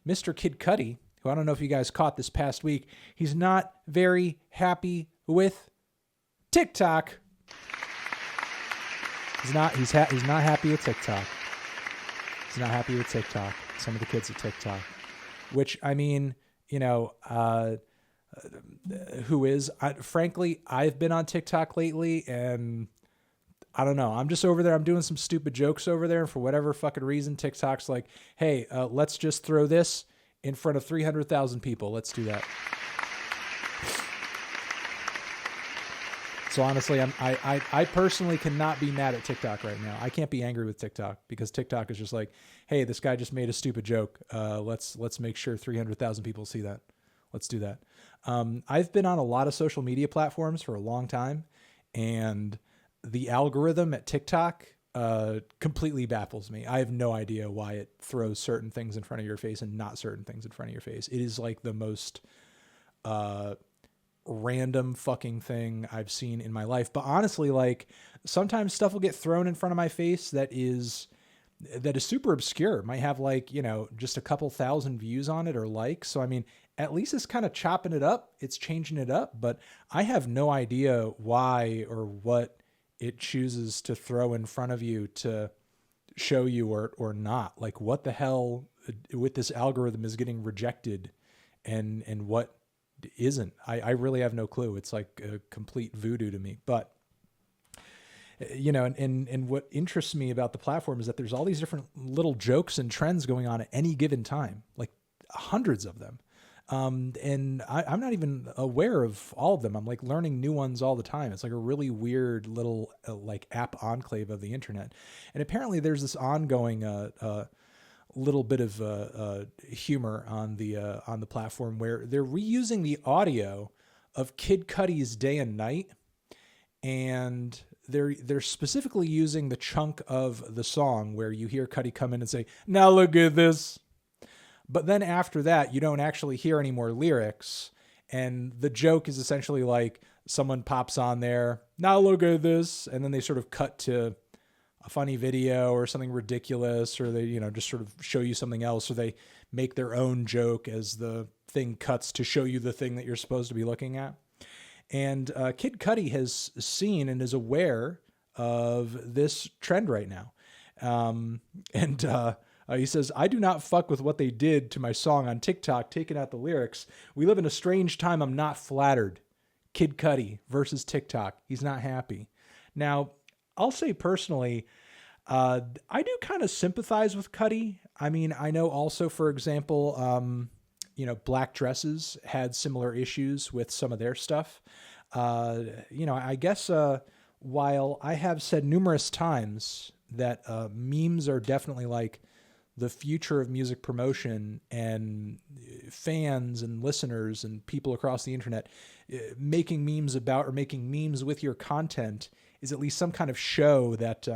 Mr. Kid Cudi, who I don't know if you guys caught this past week, he's not very happy with TikTok. He's not happy with TikTok. He's not happy with TikTok. Some of the kids at TikTok, which I mean, who is? Frankly, I've been on TikTok lately, and I don't know. I'm just over there. I'm doing some stupid jokes over there, and for whatever fucking reason, TikTok's like, "Hey, let's just throw this in front of 300,000 people. Let's do that." So honestly, I personally cannot be mad at TikTok right now. I can't be angry with TikTok because TikTok is just like, "Hey, this guy just made a stupid joke. Let's make sure 300,000 people see that. Let's do that." I've been on a lot of social media platforms for a long time, and the algorithm at TikTok completely baffles me. I have no idea why it throws certain things in front of your face and not certain things in front of your face. It is like the most random fucking thing I've seen in my life. But honestly, like sometimes stuff will get thrown in front of my face that is super obscure. It might have like, just a couple thousand views on it or likes. So, I mean, at least it's kind of chopping it up. It's changing it up, but I have no idea why or what it chooses to throw in front of you to show you or not. Like what the hell with this algorithm is getting rejected and what isn't. I really have no clue. It's like a complete voodoo to me. But and what interests me about the platform is that there's all these different little jokes and trends going on at any given time, like hundreds of them. And I'm not even aware of all of them. I'm like learning new ones all the time. It's like a really weird little like app enclave of the internet. And apparently there's this ongoing little bit of humor on the platform where they're reusing the audio of Kid Cudi's Day and Night, and they're specifically using the chunk of the song where you hear Cudi come in and say, "Now look at this." But then after that, you don't actually hear any more lyrics. And the joke is essentially like someone pops on there, "Now look at this." And then they sort of cut to a funny video or something ridiculous, or they, just sort of show you something else, or they make their own joke as the thing cuts to show you the thing that you're supposed to be looking at. And Kid Cudi has seen and is aware of this trend right now. He says, "I do not fuck with what they did to my song on TikTok, taking out the lyrics. We live in a strange time. I'm not flattered." Kid Cudi versus TikTok. He's not happy. Now, I'll say personally, I do kind of sympathize with Cudi. I mean, I know also, for example, Black Dresses had similar issues with some of their stuff. I guess while I have said numerous times that memes are definitely like the future of music promotion, and fans and listeners and people across the internet making memes about or making memes with your content is at least some kind of show that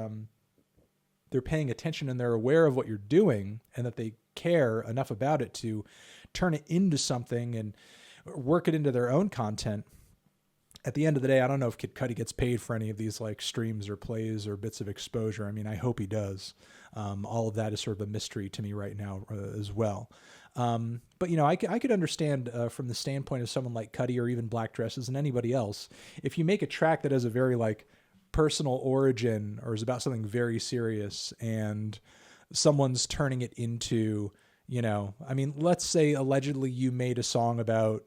they're paying attention and they're aware of what you're doing and that they care enough about it to turn it into something and work it into their own content. At the end of the day, I don't know if Kid Cudi gets paid for any of these like streams or plays or bits of exposure. I mean, I hope he does. All of that is sort of a mystery to me right now as well. But I could understand from the standpoint of someone like Cudi or even Black Dresses and anybody else, if you make a track that has a very like personal origin or is about something very serious and someone's turning it into, let's say allegedly you made a song about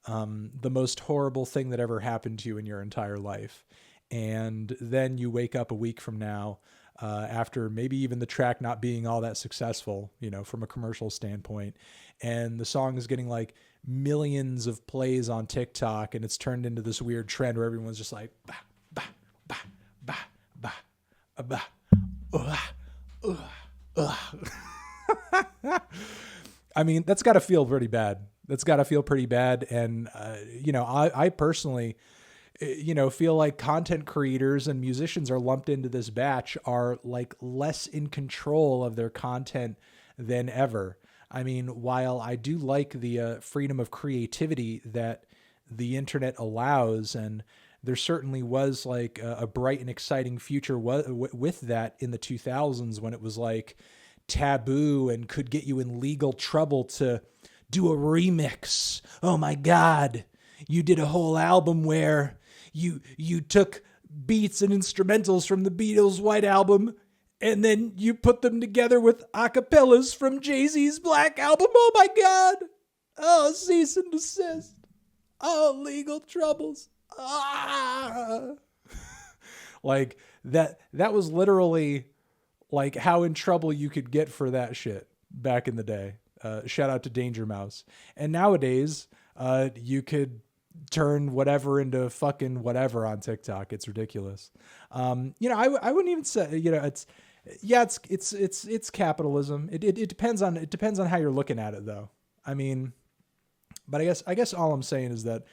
the most horrible thing that ever happened to you in your entire life. And then you wake up a week from now, after maybe even the track not being all that successful, from a commercial standpoint, and the song is getting like millions of plays on TikTok, and it's turned into this weird trend where everyone's just like, bah, bah, bah, bah, bah, bah, I mean, that's got to feel pretty bad. And, I personally, feel like content creators and musicians are lumped into this batch are like less in control of their content than ever. I mean, while I do like the freedom of creativity that the internet allows, and there certainly was like a bright and exciting future with that in the 2000s when it was like taboo and could get you in legal trouble to do a remix. Oh my God, you did a whole album where you took beats and instrumentals from the Beatles' White Album and then you put them together with acapellas from Jay-Z's Black Album. Oh my God. Oh, cease and desist. Oh, legal troubles. Ah. Like that was literally like how in trouble you could get for that shit back in the day. Shout out to Danger Mouse. And nowadays, you could turn whatever into fucking whatever on TikTok. It's ridiculous. You know, I wouldn't even say, you know, it's capitalism. It depends on how you're looking at it though. I mean, but I guess all I'm saying is that,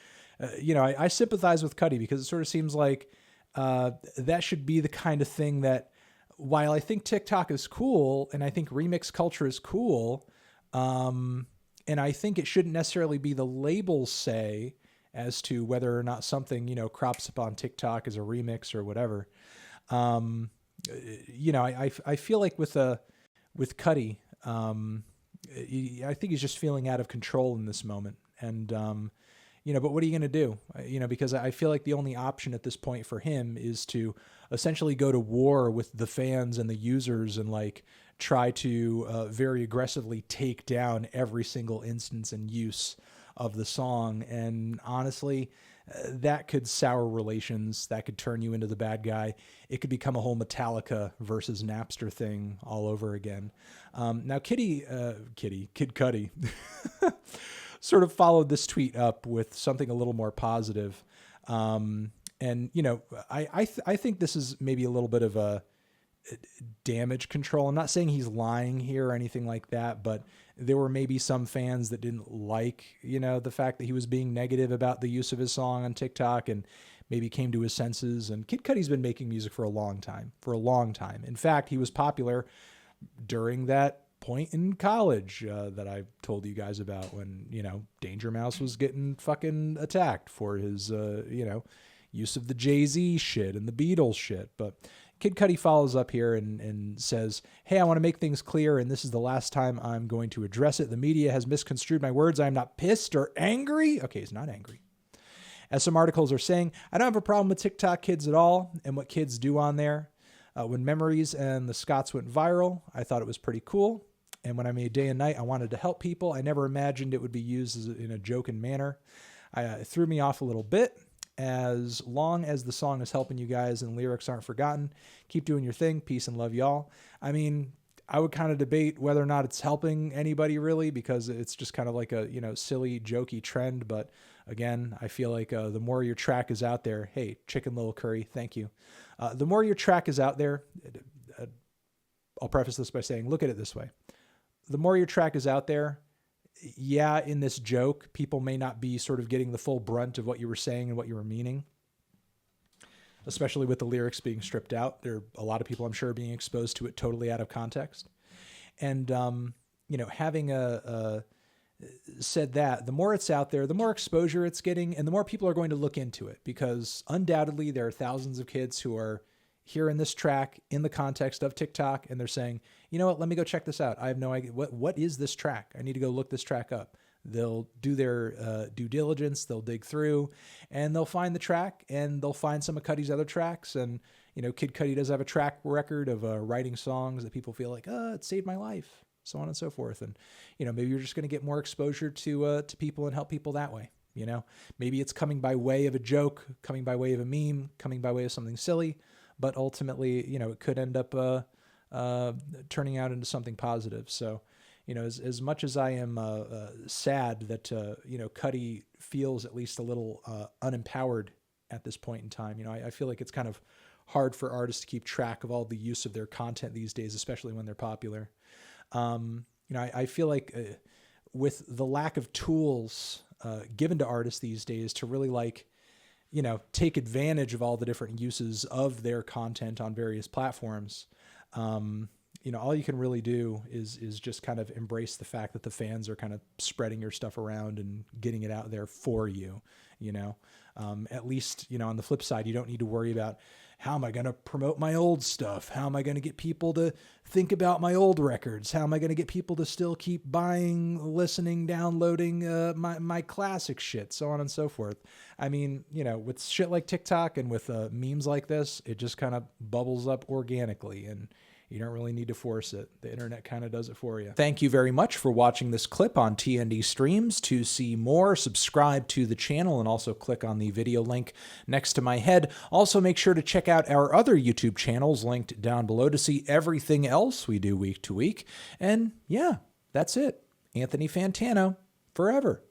you know, I sympathize with Cudi because it sort of seems like, that should be the kind of thing that, while I think TikTok is cool and I think remix culture is cool, and I think it shouldn't necessarily be the labels say as to whether or not something, you know, crops up on TikTok as a remix or whatever. You know, I feel like with Cudi, I think he's just feeling out of control in this moment. And, you know, but what are you going to do? You know, because I feel like the only option at this point for him is to essentially go to war with the fans and the users and like try to very aggressively take down every single instance and use of the song. And honestly, that could sour relations. That could turn you into the bad guy. It could become a whole Metallica versus Napster thing all over again. Now, Kid Cudi sort of followed this tweet up with something a little more positive. And, you know, I think this is maybe a little bit of a damage control. I'm not saying he's lying here or anything like that, but there were maybe some fans that didn't like, you know, the fact that he was being negative about the use of his song on TikTok and maybe came to his senses. And Kid Cudi's been making music for a long time. In fact, he was popular during that point in college that I told you guys about when, you know, Danger Mouse was getting fucking attacked for his, you know, use of the Jay-Z shit and the Beatles shit. But Kid Cudi follows up here and says, hey, I want to make things clear, and this is the last time I'm going to address it. The media has misconstrued my words. I am not pissed or angry. Okay, he's not angry. As some articles are saying, I don't have a problem with TikTok kids at all and what kids do on there. When Memories and the Scots went viral, I thought it was pretty cool. And when I made Day and Night, I wanted to help people. I never imagined it would be used in a joking manner. It threw me off a little bit. As long as the song is helping you guys and lyrics aren't forgotten, keep doing your thing. Peace and love, y'all. I mean, I would kind of debate whether or not it's helping anybody really, because it's just kind of like a, you know, silly, jokey trend. But again, I feel like the more your track is out there, hey, Chicken Little Curry, thank you. The more your track is out there, I'll preface this by saying, look at it this way. The more your track is out there, yeah, in this joke, people may not be sort of getting the full brunt of what you were saying and what you were meaning, especially with the lyrics being stripped out. There are a lot of people, I'm sure, being exposed to it totally out of context. And, you know, having said that, the more it's out there, the more exposure it's getting, and the more people are going to look into it, because undoubtedly there are thousands of kids who are hearing this track in the context of TikTok, and they're saying, you know what, let me go check this out. I have no idea. What is this track? I need to go look this track up. They'll do their due diligence. They'll dig through and they'll find the track, and they'll find some of Cudi's other tracks. And, you know, Kid Cudi does have a track record of writing songs that people feel like, it saved my life, so on and so forth. And, you know, maybe you're just going to get more exposure to people and help people that way. You know, maybe it's coming by way of a joke, coming by way of a meme, coming by way of something silly. But ultimately, you know, it could end up turning out into something positive. So, you know, as much as I am sad that, you know, Cudi feels at least a little unempowered at this point in time, you know, I feel like it's kind of hard for artists to keep track of all the use of their content these days, especially when they're popular. You know, I feel like with the lack of tools given to artists these days to really like, you know, take advantage of all the different uses of their content on various platforms. You know, all you can really do is just kind of embrace the fact that the fans are kind of spreading your stuff around and getting it out there for you, you know. At least, you know, on the flip side, you don't need to worry about how am I going to promote my old stuff? How am I going to get people to think about my old records? How am I going to get people to still keep buying, listening, downloading my classic shit, so on and so forth. I mean, you know, with shit like TikTok and with memes like this, it just kind of bubbles up organically, and you don't really need to force it. The internet kind of does it for you. Thank you very much for watching this clip on TND Streams. To see more, subscribe to the channel and also click on the video link next to my head. Also, make sure to check out our other YouTube channels linked down below to see everything else we do week to week. And yeah, that's it. Anthony Fantano, forever.